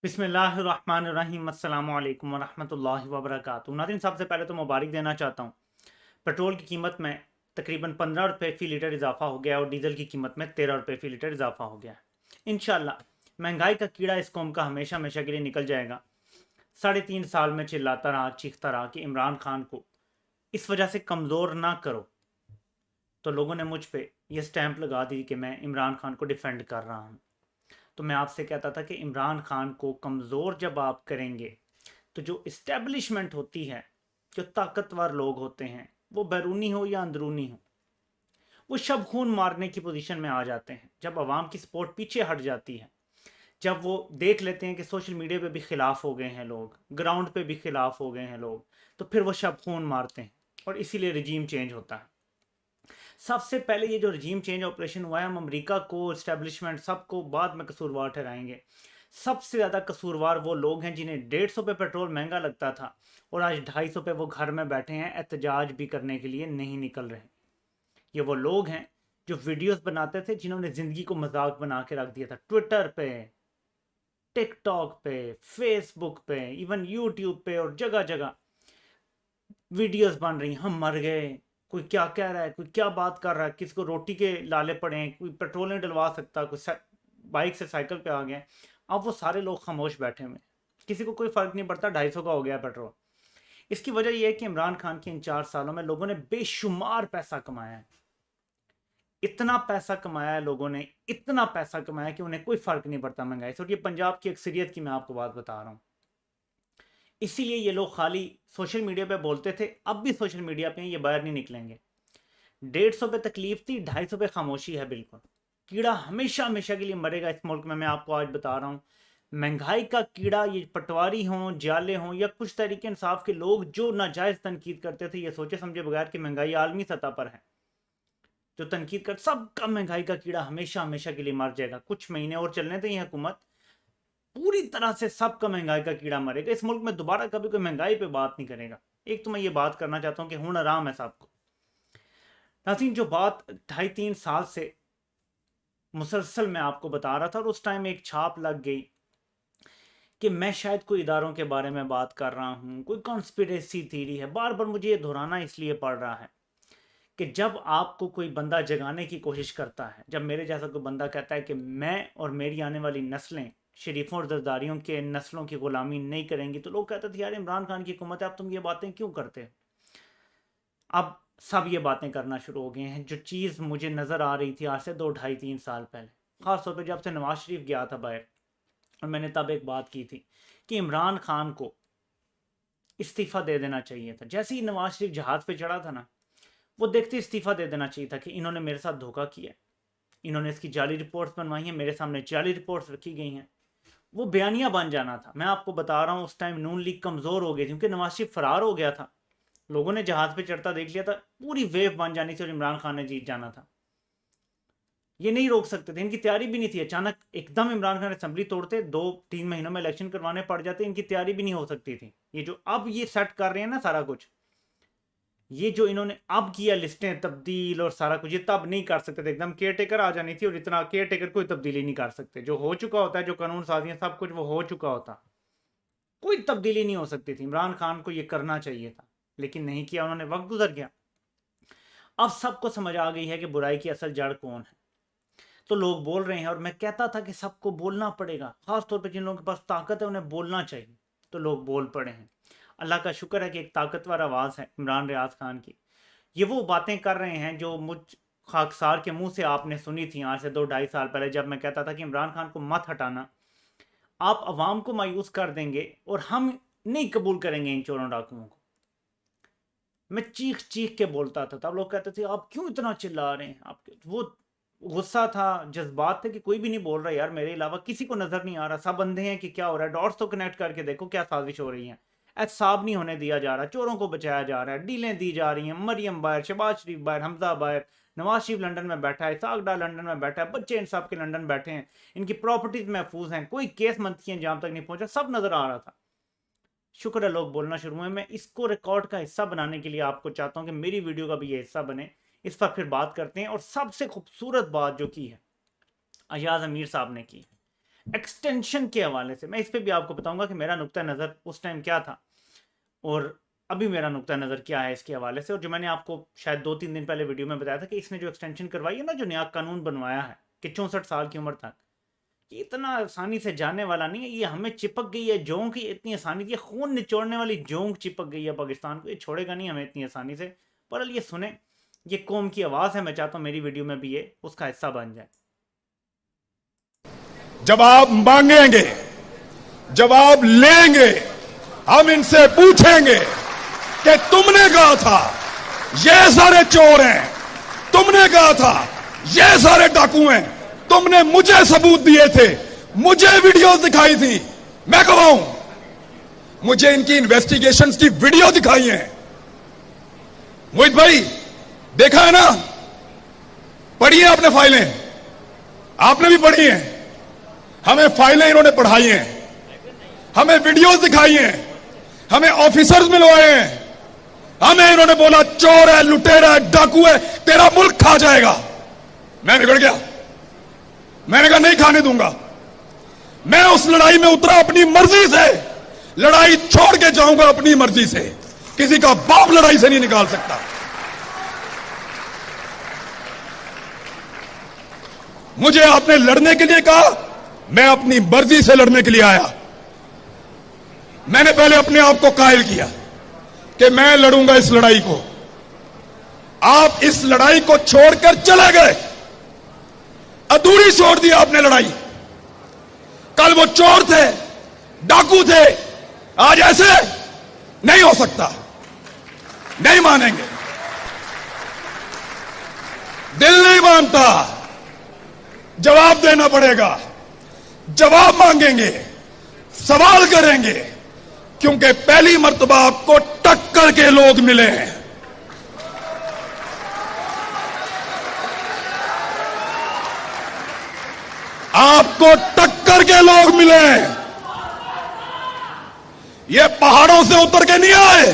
बिस्मिल्लाहिर्रहमानिर्रहीम अस्सलामु अलैकुम वरहमतुल्लाहि वबरकातुहू। नाज़रीन, सबसे पहले तो मुबारक देना चाहता हूँ। पेट्रोल की कीमत में तकरीबन 15 रुपये फ़ी लीटर इजाफा हो गया और डीजल की कीमत में 13 रुपये फ़ी लीटर इजाफा हो गया। इंशाल्लाह महंगाई का कीड़ा इस कौम का हमेशा हमेशा के लिए निकल जाएगा। 3.5 साल में चिल्लाता रहा, चीखता रहा कि इमरान खान को इस वजह से कमज़ोर ना करो, तो लोगों ने मुझ पर यह स्टैंप लगा दी कि मैं इमरान खान को डिफेंड कर रहा हूँ। तो मैं आपसे कहता था कि इमरान खान को कमज़ोर जब आप करेंगे तो जो इस्टेब्लिशमेंट होती है, जो ताकतवर लोग होते हैं, वो बैरूनी हो या अंदरूनी हो, वो शब खून मारने की पोजीशन में आ जाते हैं। जब आवाम की सपोर्ट पीछे हट जाती है, जब वो देख लेते हैं कि सोशल मीडिया पे भी खिलाफ हो गए हैं लोग, ग्राउंड पे भी खिलाफ हो गए हैं लोग, तो फिर वो शब खून मारते हैं और इसीलिए रजीम चेंज होता है। सबसे पहले ये जो रजीम चेंज ऑपरेशन हुआ है, हम अमेरिका को, इस्टेब्लिशमेंट सबको बाद में कसूरवार ठहराएंगे। सबसे ज़्यादा कसूरवार वो लोग हैं जिन्हें 150 पे पेट्रोल महंगा लगता था और आज 250 पे वो घर में बैठे हैं, एहतजाज भी करने के लिए नहीं निकल रहे। ये वो लोग हैं जो वीडियोस बनाते थे, जिन्होंने ज़िंदगी को मजाक बना के रख दिया था। ट्विटर पे, टिकटॉक पे, फेसबुक पे, इवन यूट्यूब पे और जगह जगह वीडियोस बन रही, हम मर गए, कोई क्या कह रहा है, कोई क्या बात कर रहा है, किसी को रोटी के लाले पड़े हैं, कोई पेट्रोल नहीं डलवा सकता, कोई बाइक से साइकिल पे आ गया। अब वो सारे लोग खामोश बैठे हुए, किसी को कोई फर्क नहीं पड़ता, 250 का हो गया पेट्रोल। इसकी वजह यह है कि इमरान खान के इन 4 सालों में लोगों ने बेशुमार पैसा कमाया है। इतना पैसा कमाया है लोगों ने, इतना पैसा कमाया कि उन्हें कोई फर्क नहीं पड़ता महंगाई से। और ये पंजाब की अक्सरियत की मैं आपको बात बता रहा हूँ। इसीलिए ये लोग खाली सोशल मीडिया पे बोलते थे, अब भी सोशल मीडिया पे ये बाहर नहीं निकलेंगे। 150 पे तकलीफ थी, 250 पे खामोशी है। बिल्कुल कीड़ा हमेशा हमेशा के लिए मरेगा इस मुल्क में। मैं आपको आज बता रहा हूँ, महंगाई का कीड़ा, ये पटवारी हों, जाले हों या कुछ तरीके इंसाफ के लोग जो नाजायज़ तनकीद करते थे, ये सोचे समझे बगैर कि महंगाई आलमी सतह पर है, जो तनकीद कर, सबका महंगाई का कीड़ा हमेशा हमेशा के लिए मर जाएगा। कुछ महीने और चलने दें, हुकूमत पूरी तरह से सबका महंगाई का कीड़ा मरेगा। इस मुल्क में दोबारा कभी कोई महंगाई पे बात नहीं करेगा। एक तो मैं ये बात करना चाहता हूँ कि हुन आराम है सबको। नाज़रीन, जो बात 2.5-3 साल से मुसलसल मैं आपको बता रहा था और उस टाइम एक छाप लग गई कि मैं शायद कोई इदारों के बारे में बात कर रहा हूँ, कोई कॉन्स्पिरेसी थीरी है, बार बार मुझे ये दोहराना इसलिए पड़ रहा है कि जब आपको कोई बंदा जगाने की कोशिश करता है, जब मेरे जैसा कोई बंदा कहता है कि मैं और मेरी आने वाली नस्लें शरीफों और जरदारियों के नस्लों की गुलामी नहीं करेंगी, तो लोग कहते थे यार इमरान खान की हुकूमत है, अब तुम ये बातें क्यों करते हो। अब सब ये बातें करना शुरू हो गए हैं। जो चीज़ मुझे नज़र आ रही थी आज से 2 ढाई 3 साल पहले, ख़ासतौर पर जब से नवाज शरीफ गया था बाहर, और मैंने तब एक बात की थी कि इमरान खान को इस्तीफ़ा दे देना चाहिए था। जैसे ही नवाज शरीफ जहाज़ पे चढ़ा था ना, वो देखते इस्तीफ़ा दे देना चाहिए था कि इन्होंने मेरे साथ धोखा किया, इन्होंने इसकी जाली रिपोर्ट्स बनवाई हैं, मेरे सामने जाली रिपोर्ट्स रखी गई हैं। वो बयानिया बन जाना था। मैं आपको बता रहा हूँ, उस टाइम नून लीग कमज़ोर हो गई थी क्योंकि नवाज शरीफ फरार हो गया था। लोगों ने जहाज़ पे चढ़ता देख लिया था, पूरी वेव बन जानी थी और इमरान खान ने जीत जाना था। ये नहीं रोक सकते थे, इनकी तैयारी भी नहीं थी। अचानक एकदम इमरान खान असेंबली तोड़ते, 2-3 महीनों में इलेक्शन करवाने पड़ जाते, इनकी तैयारी भी नहीं हो सकती थी। ये जो अब ये सेट कर रहे हैं ना सारा कुछ, ये जो इन्होंने अब किया, लिस्टें तब्दील और सारा कुछ, ये तब नहीं कर सकते थे। एकदम केयर टेकर आ जानी थी और इतना केयर टेकर कोई तब्दीली नहीं कर सकते। जो हो चुका होता है, जो कानून साजियां सब कुछ, वो हो चुका होता, कोई तब्दीली नहीं हो सकती थी। इमरान खान को ये करना चाहिए था, लेकिन नहीं किया उन्होंने। वक्त गुजर गया, अब सबको समझ आ गई है कि बुराई की असल जड़ कौन है, तो लोग बोल रहे हैं। और मैं कहता था कि सबको बोलना पड़ेगा, खासतौर पर जिन लोगों के पास ताकत है उन्हें बोलना चाहिए, तो लोग बोल पड़े हैं। अल्लाह का शुक्र है कि एक ताकतवर आवाज़ है इमरान रियाज खान की। ये वो बातें कर रहे हैं जो मुझ खाकसार के मुंह से आपने सुनी थी आज से 2 ढाई साल पहले, जब मैं कहता था कि इमरान खान को मत हटाना, आप अवाम को मायूस कर देंगे और हम नहीं कबूल करेंगे इन चोरों डाकुओं को। मैं चीख चीख के बोलता था, तब लोग कहते थे आप क्यों इतना चिल्ला रहे हैं। आपके वो गुस्सा था, जज्बात थे कि कोई भी नहीं बोल रहा यार, मेरे अलावा किसी को नजर नहीं आ रहा, सब अंधे हैं कि क्या हो रहा है। डॉट्स तो कनेक्ट करके देखो क्या साजिश हो रही है। एहतसाब नहीं होने दिया जा रहा, चोरों को बचाया जा रहा है, डीलें दी जा रही हैं। मरियम बाहर, शहबाज शरीफ बाहर, हमजा बाहर, नवाज शरीफ लंदन में बैठा है, सागडा लंदन में बैठा है, बच्चे इंसाफ के लंदन बैठे हैं, इनकी प्रॉपर्टीज महफूज हैं, कोई केस मंत्री अंजाम तक नहीं पहुंचा, सब नजर आ रहा था। शुक्र है लोग बोलना शुरू हुए। मैं इसको रिकॉर्ड का हिस्सा बनाने के लिए आपको चाहता हूं कि मेरी वीडियो का भी ये हिस्सा बने, इस पर फिर बात करते हैं। और सबसे खूबसूरत बात जो की है अयाज अमीर साहब ने की, एक्सटेंशन के हवाले से मैं इस पे भी आपको बताऊंगा कि मेरा नुक्ता नज़र उस टाइम क्या था और अभी मेरा नुक्ता नज़र क्या है इसके हवाले से। और जो मैंने आपको शायद 2-3 दिन पहले वीडियो में बताया था कि इसने जो एक्सटेंशन करवाई है ना, जो नया कानून बनवाया है कि 64 साल की उम्र तक, ये इतना आसानी से जाने वाला नहीं है। ये हमें चिपक गई है जोंक, ही इतनी आसानी से खून निचोड़ने वाली जोंक चिपक गई है पाकिस्तान को, ये छोड़ेगा नहीं हमें इतनी आसानी से। पर ये सुने, ये कौम की आवाज़ है, मैं चाहता हूँ मेरी वीडियो में भी ये उसका हिस्सा बन जाए। जवाब मांगेंगे, जवाब लेंगे, हम इनसे पूछेंगे कि तुमने कहा था ये सारे चोर हैं, तुमने कहा था ये सारे डाकू हैं, तुमने मुझे सबूत दिए थे, मुझे वीडियो दिखाई थी, मैं गवाहूं, मुझे इनकी इन्वेस्टिगेशंस की वीडियो दिखाई है। मोहित भाई देखा है ना, पढ़ी है आपने फाइलें, आपने भी पढ़ी हैं, हमें फाइलें इन्होंने पढ़ाई हैं, हमें वीडियोस दिखाई हैं, हमें ऑफिसर्स मिलवाए हैं, हमें इन्होंने बोला चोर है, लुटेरा है, डाकू है, तेरा मुल्क खा जाएगा। मैं बिगड़ गया, मैंने कहा नहीं खाने दूंगा। मैं उस लड़ाई में उतरा अपनी मर्जी से, लड़ाई छोड़ के जाऊंगा अपनी मर्जी से, किसी का बाप लड़ाई से नहीं निकाल सकता। मुझे आपने लड़ने के लिए कहा, मैं अपनी मर्जी से लड़ने के लिए आया। मैंने पहले अपने आप को कायल किया कि मैं लड़ूंगा इस लड़ाई को। आप इस लड़ाई को छोड़कर चले गए, अधूरी छोड़ दी आपने लड़ाई। कल वो चोर थे, डाकू थे, आज ऐसे नहीं हो सकता, नहीं मानेंगे, दिल नहीं मानता, जवाब देना पड़ेगा, जवाब मांगेंगे, सवाल करेंगे, क्योंकि पहली मर्तबा आपको टक्कर के लोग मिले हैं। आपको टक्कर के लोग मिले हैं, ये पहाड़ों से उतर के नहीं आए,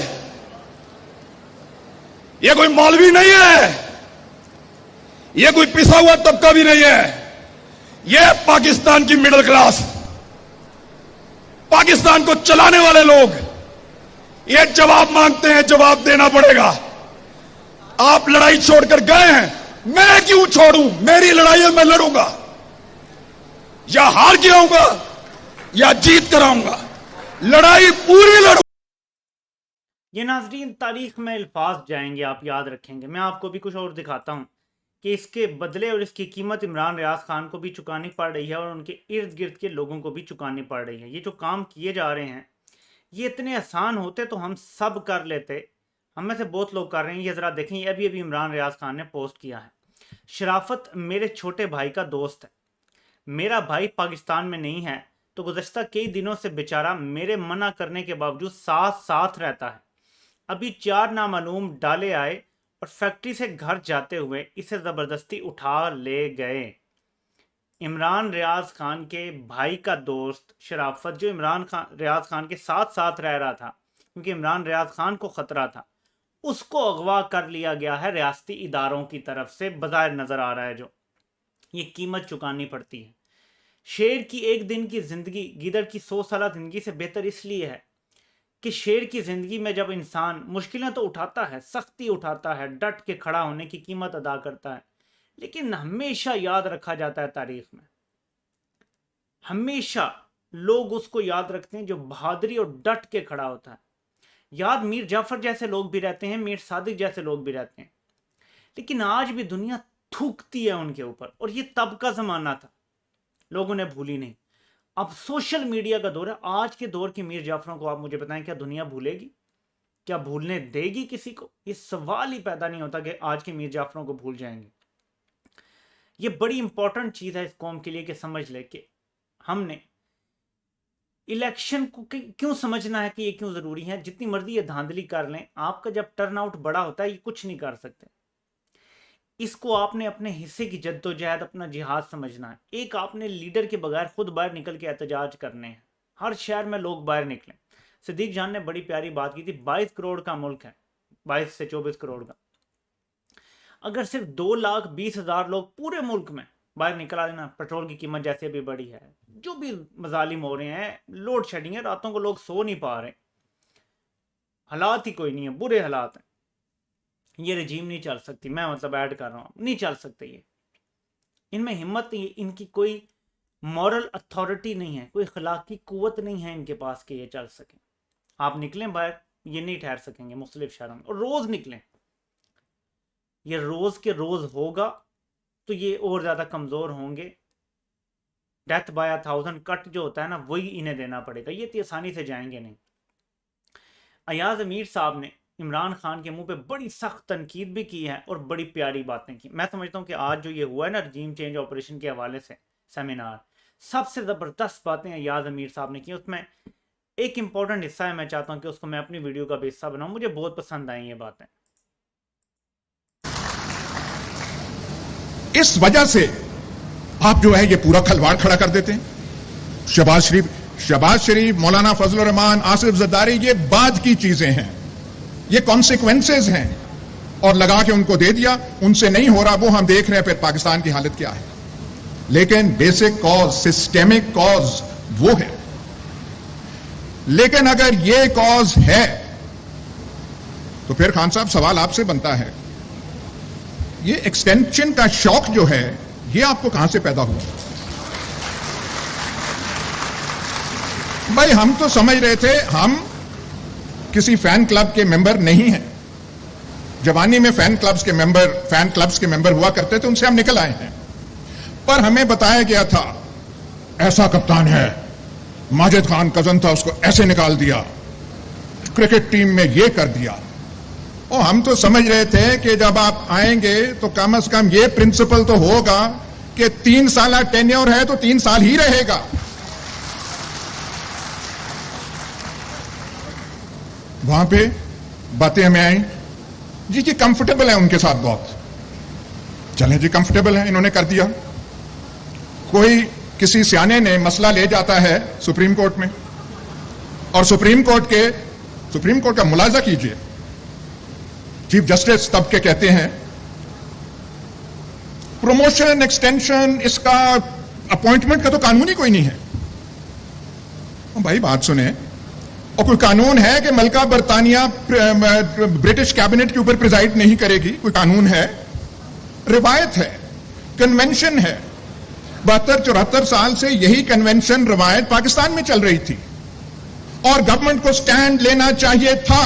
ये कोई मौलवी नहीं है, ये कोई पिसा हुआ तबका भी नहीं है, ये पाकिस्तान की मिडिल क्लास, पाकिस्तान को चलाने वाले लोग, ये जवाब मांगते हैं, जवाब देना पड़ेगा। आप लड़ाई छोड़कर गए हैं, मैं क्यों छोड़ूं, मेरी लड़ाई है, मैं लड़ूंगा, या हार के आऊंगा या जीत कर आऊंगा, लड़ाई पूरी लड़ूंगा। ये नाजरीन तारीख में अल्फाज जाएंगे, आप याद रखेंगे। मैं आपको भी कुछ और दिखाता हूँ कि इसके बदले और इसकी कीमत इमरान रियाज खान को भी चुकानी पड़ रही है और उनके इर्द गिर्द के लोगों को भी चुकानी पड़ रही है। ये जो काम किए जा रहे हैं ये इतने आसान होते तो हम सब कर लेते, हम में से बहुत लोग कर रहे हैं। ये ज़रा देखें, ये अभी अभी इमरान रियाज खान ने पोस्ट किया है। शराफत मेरे छोटे भाई का दोस्त है, मेरा भाई पाकिस्तान में नहीं है तो गुज़श्ता कई दिनों से बेचारा मेरे मना करने के बावजूद साथ साथ रहता है। अभी 4 नामालूम डाले आए और फैक्ट्री से घर जाते हुए इसे ज़बरदस्ती उठा ले गए। इमरान रियाज खान के भाई का दोस्त शराफत, जो इमरान खान रियाज खान के साथ साथ रह रहा था क्योंकि इमरान रियाज खान को ख़तरा था, उसको अगवा कर लिया गया है रियासती इदारों की तरफ से। बज़ाहिर नज़र आ रहा है जो ये कीमत चुकानी पड़ती है। शेर की एक दिन की ज़िंदगी गीदड़ की 100 साल ज़िंदगी से बेहतर इसलिए है कि शेर की ज़िंदगी में जब इंसान मुश्किलें तो उठाता है, सख्ती उठाता है, डट के खड़ा होने की कीमत अदा करता है, लेकिन हमेशा याद रखा जाता है तारीख में, हमेशा लोग उसको याद रखते हैं जो बहादुरी और डट के खड़ा होता है। याद मीर जाफर जैसे लोग भी रहते हैं, मीर सादिक जैसे लोग भी रहते हैं, लेकिन आज भी दुनिया थूकती है उनके ऊपर। और ये तब का ज़माना था, लोगों ने भूली नहीं। अब सोशल मीडिया का दौर है, आज के दौर के मीर जाफरों को आप मुझे बताएं, क्या दुनिया भूलेगी? क्या भूलने देगी किसी को? ये सवाल ही पैदा नहीं होता कि आज के मीर जाफरों को भूल जाएंगे। ये बड़ी इंपॉर्टेंट चीज़ है इस कौम के लिए कि समझ ले कि हमने इलेक्शन को क्यों समझना है कि ये क्यों ज़रूरी है। जितनी मर्जी ये धांधली कर लें, आपका जब टर्नआउट बड़ा होता है ये कुछ नहीं कर सकते। इसको आपने अपने हिस्से की जद्दोजहद, अपना जिहाद समझना है। एक आपने लीडर के बगैर खुद बाहर निकल के एहतजाज करने हैं, हर शहर में लोग बाहर निकलें। सिद्दीक जान ने बड़ी प्यारी बात की थी, 22 करोड़ का मुल्क है, 22 से 24 करोड़ का। अगर सिर्फ 2,20,000 लोग पूरे मुल्क में बाहर निकल आए ना, पेट्रोल की कीमत जैसे अभी बढ़ी है, जो भी मजालिम हो रहे हैं, लोड शेडिंग है, रातों को लोग सो नहीं पा रहे, हालात ही कोई नहीं है, बुरे हालात हैं। ये रजीम नहीं चल सकती, मैं मतलब ऐड कर रहा हूँ, नहीं चल सकते ये, इनमें हिम्मत नहीं, इनकी कोई मॉरल अथॉरिटी नहीं है, कोई अखलाकी कुव्वत नहीं है इनके पास कि ये चल सके। आप निकलें बाहर, ये नहीं ठहर सकेंगे मुख्तलिफ शहरों में, और रोज निकलें, ये रोज के रोज होगा तो ये और ज्यादा कमजोर होंगे। डेथ बाय 1000 कट जो होता है ना, वही इन्हें देना पड़ेगा, ये इतनी आसानी से जाएंगे नहीं। अयाज अमीर साहब ने इमरान खान के मुंह पे बड़ी सख्त तनकीद भी की है और बड़ी प्यारी बातें की। मैं समझता हूँ कि आज जो ये हुआ है ना रजीम चेंज ऑपरेशन के हवाले से सेमिनार, सबसे ज़बरदस्त बातें अयाज अमीर साहब ने की। उसमें एक इंपॉर्टेंट हिस्सा है, मैं चाहता हूँ कि उसको मैं अपनी वीडियो का भी हिस्सा बनाऊँ, मुझे बहुत पसंद आई ये बातें। इस वजह से आप जो है ये पूरा खलवाड़ खड़ा कर देते हैं। शहबाज शरीफ, मौलाना फजलुर रहमान, आसिफ जरदारी, ये बाद की चीजें हैं, ये कॉन्सिक्वेंसेज हैं, और लगा के उनको दे दिया। उनसे नहीं हो रहा, वो हम देख रहे हैं फिर पाकिस्तान की हालत क्या है। लेकिन बेसिक कॉज, सिस्टेमिक कॉज वो है। लेकिन अगर ये कॉज है तो फिर खान साहब सवाल आपसे बनता है, ये एक्सटेंशन का शौक जो है ये आपको कहां से पैदा हुआ? भाई हम तो समझ रहे थे हम किसी फैन क्लब के मेंबर नहीं हैं। जवानी में फैन क्लब्स के मेंबर हुआ करते थे, उनसे हम निकल आए हैं। पर हमें बताया गया था ऐसा कप्तान है, माजिद खान कजन था, उसको ऐसे निकाल दिया, क्रिकेट टीम में ये कर दिया। और हम तो समझ रहे थे कि जब आप आएंगे तो कम से कम ये प्रिंसिपल तो होगा कि 3 साल टेन्योर है तो 3 साल ही रहेगा। वहां पे बातें हमें आई, जी जी कंफर्टेबल है उनके साथ बहुत, चले जी कंफर्टेबल है, इन्होंने कर दिया। कोई किसी सियाने ने मसला ले जाता है सुप्रीम कोर्ट में, और सुप्रीम कोर्ट का मुलाजा कीजिए, चीफ जस्टिस तब के कहते हैं प्रमोशन एक्सटेंशन, इसका अपॉइंटमेंट का तो कानून ही कोई नहीं है। भाई बात सुने, और कोई कानून है कि मलका बरतानिया ब्रिटिश कैबिनेट के ऊपर प्रिजाइड नहीं करेगी? कोई कानून है? रिवायत है, कन्वेंशन है। 72-74 साल से यही कन्वेंशन रिवायत पाकिस्तान में चल रही थी, और गवर्नमेंट को स्टैंड लेना चाहिए था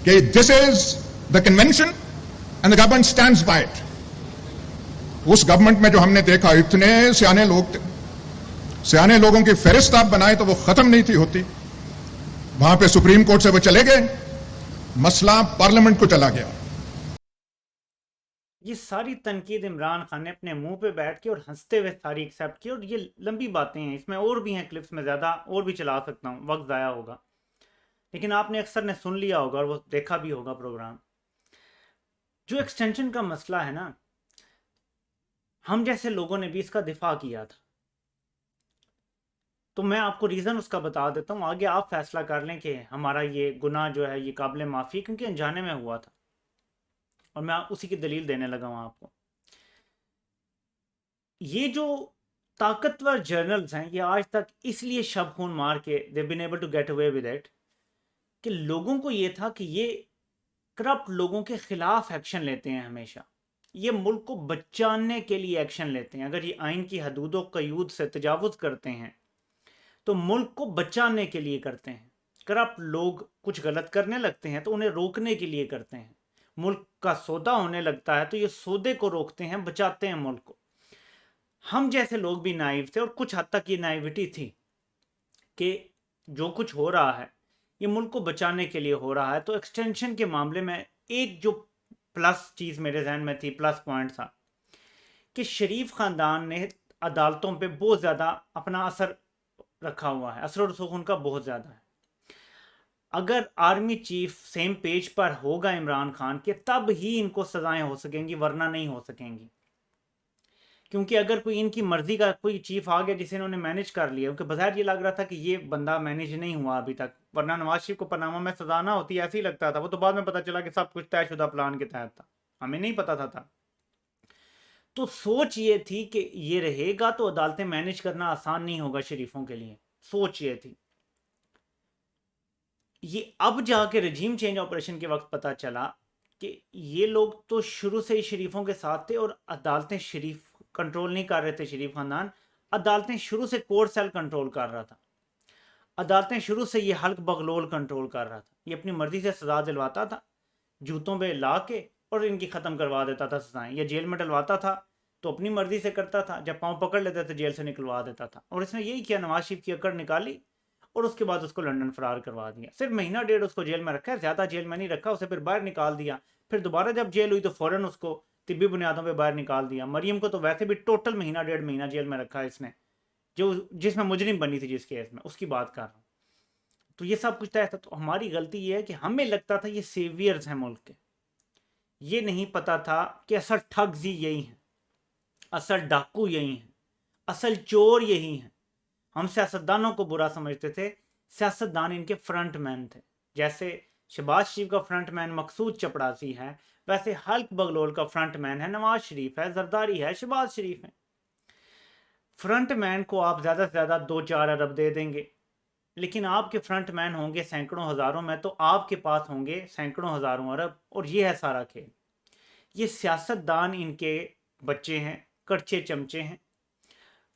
कि this is the convention and the government stands by it. उस गवर्नमेंट में जो हमने देखा, इतने सियाने लोग थे, सियाने लोगों की फहरिस्त आप बनाए तो वो खत्म नहीं थी होती। वहां पे सुप्रीम कोर्ट से वो चले गए, मसला पार्लियामेंट को चला गया। ये सारी तनकीद इमरान खान ने अपने मुंह पे बैठ के और हंसते हुए सारी एक्सेप्ट की, और ये लंबी बातें हैं, इसमें और भी हैं क्लिप्स में, ज़्यादा और भी चला सकता हूँ, वक्त ज़ाया होगा, लेकिन आपने अक्सर ने सुन लिया होगा और वो देखा भी होगा प्रोग्राम। जो एक्सटेंशन का मसला है ना, हम जैसे लोगों ने भी इसका दिफा किया था, तो मैं आपको रीज़न उसका बता देता हूँ, आगे आप फैसला कर लें कि हमारा ये गुनाह जो है ये काबिल माफ़ी, क्योंकि अनजाने में हुआ था, और मैं उसी की दलील देने लगा हूँ आपको। ये जो ताकतवर जर्नल्स हैं, ये आज तक इसलिए शब खून मार के they been able to get away with it कि लोगों को ये था कि ये करप्ट लोगों के खिलाफ एक्शन लेते हैं, हमेशा ये मुल्क को बचाने के लिए एक्शन लेते हैं। अगर ये आइन की हदूदों कयूद से तजावुज़ करते हैं तो मुल्क को बचाने के लिए करते हैं। करप्ट लोग कुछ गलत करने लगते हैं तो उन्हें रोकने के लिए करते हैं। मुल्क का सौदा होने लगता है तो ये सौदे को रोकते हैं, बचाते हैं मुल्क को। हम जैसे लोग भी नाइव थे, और कुछ हद तक ये नाइविटी थी कि जो कुछ हो रहा है ये मुल्क को बचाने के लिए हो रहा है। तो एक्सटेंशन के मामले में एक जो प्लस चीज़ मेरे जहन में थी, प्लस पॉइंट था, कि शरीफ ख़ानदान ने अदालतों पे बहुत ज़्यादा अपना असर रखा हुआ है, असर और रसूख उनका बहुत ज़्यादा है। अगर आर्मी चीफ सेम पेज पर होगा इमरान खान के, तब ही इनको सज़ाएं हो सकेंगी, वरना नहीं हो सकेंगी। क्योंकि अगर कोई इनकी मर्जी का कोई चीफ आ गया जिसे इन्होंने मैनेज कर लिया, क्योंकि बाहर ये लग रहा था कि ये बंदा मैनेज नहीं हुआ अभी तक, वरना नवाज शरीफ को पनामा में सजा ना होती, ऐसे ही लगता था। वो तो बाद में पता चला कि सब कुछ तयशुदा प्लान के तहत था, हमें नहीं पता था। तो सोच ये थी कि ये रहेगा तो अदालतें मैनेज करना आसान नहीं होगा शरीफों के लिए, सोच ये थी। ये अब जाके रजीम चेंज ऑपरेशन के वक्त पता चला कि ये लोग तो शुरू से ही शरीफों के साथ थे और अदालतें शरीफ कंट्रोल नहीं कर रहे थे, शरीफ खानदान। अदालतें शुरू से कोर्ट सेल कंट्रोल कर रहा था, अदालतें शुरू से ये हल्क बगलोल कंट्रोल कर रहा था। ये अपनी मर्जी से सजा दिलवाता था जूतों पे ला के और इनकी ख़त्म करवा देता था सजाएं, या जेल में डलवाता था तो अपनी मर्जी से करता था, जब पाँव पकड़ लेते थे जेल से निकलवा देता था। और इसने यही किया, नवाज शरीफ की अकड़ निकाली और उसके बाद उसको लंदन फरार करवा दिया। सिर्फ महीना डेढ़ उसको जेल में रखा है, ज़्यादा जेल में नहीं रखा उसे, फिर बाहर निकाल दिया। फिर दोबारा जब जेल हुई तो फ़ौरन उसको तिब्बी बुनियादों पर बाहर निकाल दिया। मरियम को तो वैसे भी टोटल महीना डेढ़ महीना जेल में रखा है इसने, जो जिसमें मुजरिम बनी थी जिस केस में, उसकी बात कर रहा हूँ। तो ये सब कुछ तय था। तो हमारी गलती ये है कि हमें लगता था ये सेवियर्स हैं मुल्क के, ये नहीं पता था कि असल ठग्स ही यही हैं, असल डाकू यही हैं, असल चोर यही हैं। हम सियासतदानों को बुरा समझते थे, सियासतदान इनके फ्रंट मैन थे। जैसे शहबाज शरीफ का फ्रंट मैन मकसूद चपड़ासी है, वैसे हल्क बगलोल का फ्रंट मैन है नवाज शरीफ है, जरदारी है, शहबाज शरीफ है। फ्रंट मैन को आप ज़्यादा से ज़्यादा 2-4 अरब दे देंगे, लेकिन आपके फ्रंट मैन होंगे सैकड़ों हज़ारों में, तो आपके पास होंगे सैकड़ों हज़ारों अरब। और ये है सारा खेल। ये सियासतदान इनके बच्चे हैं, कच्चे चमचे हैं,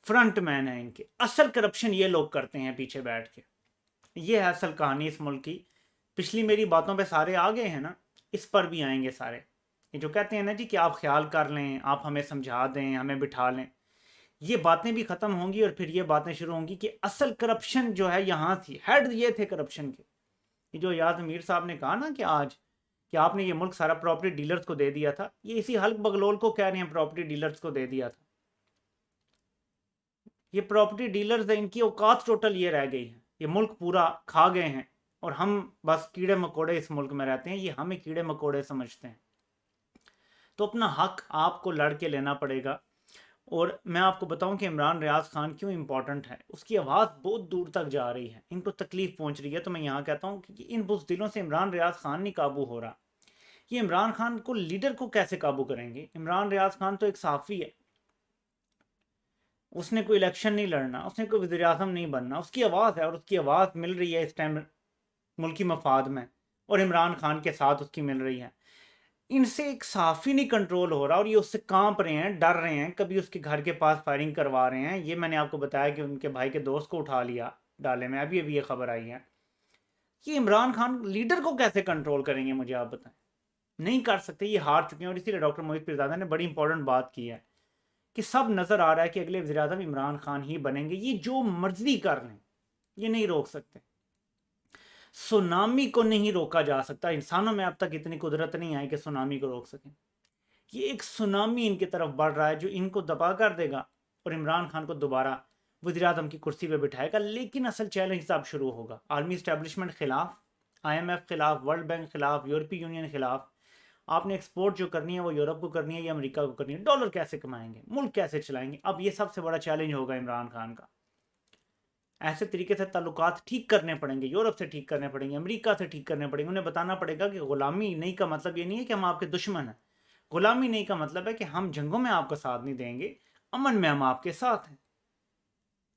फ्रंट मैन है इनके। असल करप्शन ये लोग करते हैं पीछे बैठ के। ये है असल कहानी इस मुल्क की। पिछली मेरी बातों पे सारे आ गए हैं ना, इस पर भी आएंगे सारे। ये जो कहते हैं ना जी कि आप ख्याल कर लें, आप हमें समझा दें, हमें बिठा लें, ये बातें भी ख़त्म होंगी और फिर ये बातें शुरू होंगी कि असल करप्शन जो है यहाँ थी, हेड ये थे करप्शन के। ये जो याद मीर साहब ने कहा ना कि आज कि आपने ये मुल्क सारा प्रॉपर्टी डीलर्स को दे दिया था, ये इसी हल्क बगलोल को कह रहे हैं प्रॉपर्टी डीलर्स को दे दिया था। ये प्रॉपर्टी डीलर्स है, इनकी औकात टोटल ये रह गई है, ये मुल्क पूरा खा गए हैं और हम बस कीड़े मकोड़े इस मुल्क में रहते हैं, ये हमें कीड़े मकोड़े समझते हैं। तो अपना हक आपको लड़ के लेना पड़ेगा। और मैं आपको बताऊं कि इमरान रियाज खान क्यों इंपॉर्टेंट है। उसकी आवाज़ बहुत दूर तक जा रही है, इनको तकलीफ पहुंच रही है। तो मैं यहाँ कहता हूँ कि इन बुज़दिलों से इमरान रियाज खान नहीं काबू हो रहा। ये इमरान खान को, लीडर को कैसे काबू करेंगे। इमरान रियाज खान तो एक सहाफ़ी है, उसने कोई इलेक्शन नहीं लड़ना, उसने कोई वज़ीर आज़म नहीं बनना। उसकी आवाज़ है और उसकी आवाज़ मिल रही है इस टाइम मुल्की मफाद में, और इमरान खान के साथ उसकी मिल रही है। इनसे एक सहाफ़ी नहीं कंट्रोल हो रहा और ये उससे कांप रहे हैं, डर रहे हैं। कभी उसके घर के पास फायरिंग करवा रहे हैं। ये मैंने आपको बताया कि उनके भाई के दोस्त को उठा लिया डाले में, अभी अभी ये खबर आई है। कि इमरान खान लीडर को कैसे कंट्रोल करेंगे, मुझे आप बताएं। नहीं कर सकते, ये हार चुके हैं। और इसीलिए डॉक्टर मोहित पीरजादा ने बड़ी इंपॉर्टेंट बात की है कि सब नज़र आ रहा है कि अगले वज़ीर आज़म इमरान खान ही बनेंगे। ये जो मर्जी कर लें, ये नहीं रोक सकते। सुनामी को नहीं रोका जा सकता। इंसानों में अब तक इतनी कुदरत नहीं आई कि सुनामी को रोक सकें। ये एक सुनामी इनकी तरफ बढ़ रहा है जो इनको दबा कर देगा और इमरान खान को दोबारा वज़ीर आज़म की कुर्सी पे बिठाएगा। लेकिन असल चैलेंज अब शुरू होगा। आर्मी इस्टेब्लिशमेंट खिलाफ, IMF खिलाफ, वर्ल्ड बैंक खिलाफ, यूरोपीय यूनियन खिलाफ। आपने एक्सपोर्ट जो करनी है वो यूरोप को करनी है या अमेरिका को करनी है। डॉलर कैसे कमाएंगे, मुल्क कैसे चलाएंगे, अब ये सबसे बड़ा चैलेंज होगा इमरान खान का। ऐसे तरीके से ताल्लुकात ठीक करने पड़ेंगे, यूरोप से ठीक करने पड़ेंगे, अमेरिका से ठीक करने पड़ेंगे। उन्हें बताना पड़ेगा कि गुलामी नहीं का मतलब ये नहीं है कि हम आपके दुश्मन हैं। गुलामी नहीं का मतलब है कि हम जंगों में आपका साथ नहीं देंगे, अमन में हम आपके साथ हैं।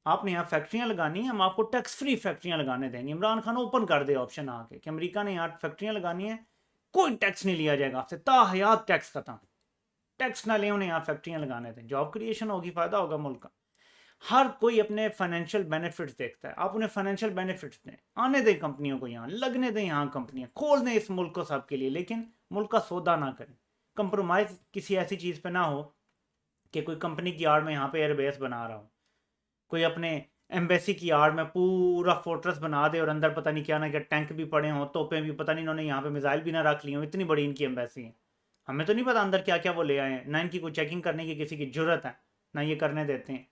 आपने यहाँ फैक्ट्रियाँ लगानी है, हम आपको टैक्स फ्री फैक्ट्रियाँ लगाने देंगे। इमरान खान ओपन कर दे ऑप्शन आके कि अमेरिका ने यहाँ फैक्ट्रियाँ लगानी है, कोई टैक्स नहीं लिया जाएगा आपसे, ताहयात टैक्स खत्म, टैक्स ना ले, उन्हें यहाँ फैक्ट्रियाँ लगाने दें। जॉब क्रिएशन होगी, फ़ायदा होगा मुल्क का। हर कोई अपने फाइनेंशियल बेनिफिट्स देखता है, आप उन्हें फाइनेंशियल बेनिफिट्स दें, आने दें कंपनियों को, यहाँ लगने दें, यहाँ कंपनियाँ खोल दें इस मुल्क को सबके लिए। लेकिन मुल्क का सौदा ना करें, कंप्रोमाइज़ किसी ऐसी चीज़ पे ना हो कि कोई कंपनी की आड़ में यहाँ पे एयरबेस बना रहा हो, कोई अपने एम्बेसी की आड़ में पूरा फोर्ट्रेस बना दे और अंदर पता नहीं क्या ना क्या टैंक भी पड़े हों, तोपें भी, पता नहीं इन्होंने यहाँ पे मिसाइल भी ना रख ली हो। इतनी बड़ी इनकी एम्बेसी है, हमें तो नहीं पता अंदर क्या क्या वो ले आए हैं, ना इनकी कोई चेकिंग करने की किसी की जरूरत है, ना ये करने देते हैं।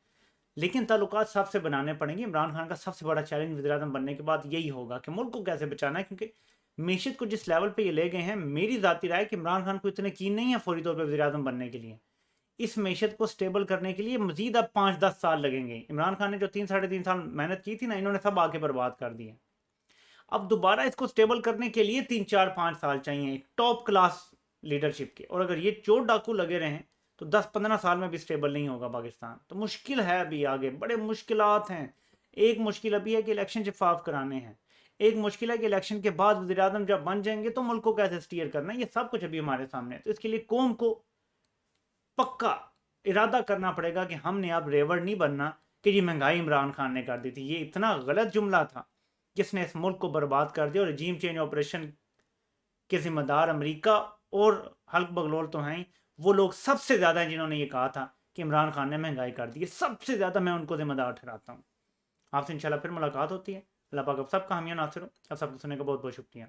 लेकिन ताल्लुकात सबसे बनाने पड़ेंगे। इमरान खान का सबसे बड़ा चैलेंज वज़ीर आज़म बनने के बाद यही होगा कि मुल्क को कैसे बचाना है, क्योंकि मीशत को जिस लेवल पे ये ले गए हैं, मेरी ज़ाती राय कि इमरान खान को इतने कीन नहीं है फौरी तौर पे वज़ीर आज़म बनने के लिए। इस मीशत को स्टेबल करने के लिए मजीद अब 5-10 साल लगेंगे। इमरान खान ने जो 3-3.5 साल मेहनत की थी ना, इन्होंने सब आके बर्बाद कर दिए। अब दोबारा इसको स्टेबल करने के लिए 3-4-5 साल चाहिए टॉप क्लास लीडरशिप के। और अगर ये चोर डाकू लगे रहे तो 10-15 साल में भी स्टेबल नहीं होगा पाकिस्तान। तो मुश्किल है अभी आगे, बड़े मुश्किलात हैं। एक मुश्किल अभी है कि इलेक्शन शफाफ कराने हैं, एक मुश्किल है कि इलेक्शन के बाद वज़ीर आज़म जब बन जाएंगे तो मुल्क को कैसे स्टीयर करना है, ये सब कुछ अभी हमारे सामने है। तो इसके लिए कौम को पक्का इरादा करना पड़ेगा कि हमने अब रेवड़ नहीं बनना कि ये महंगाई इमरान खान ने कर दी थी। ये इतना गलत जुमला था जिसने इस मुल्क को बर्बाद कर दिया, और रजीम चेंज ऑपरेशन के जिम्मेदार अमेरिका और हल्क बगलोल तो हैं, वो लोग सबसे ज़्यादा हैं जिन्होंने ये कहा था कि इमरान खान ने महंगाई कर दी है। सबसे ज़्यादा मैं उनको जिम्मेदार ठहराता हूँ। आपसे इंशाल्लाह फिर मुलाकात होती है। अल्लाह पाक आप सबका हामी नासिर हो। आप सबको सुनने का बहुत बहुत शुक्रिया।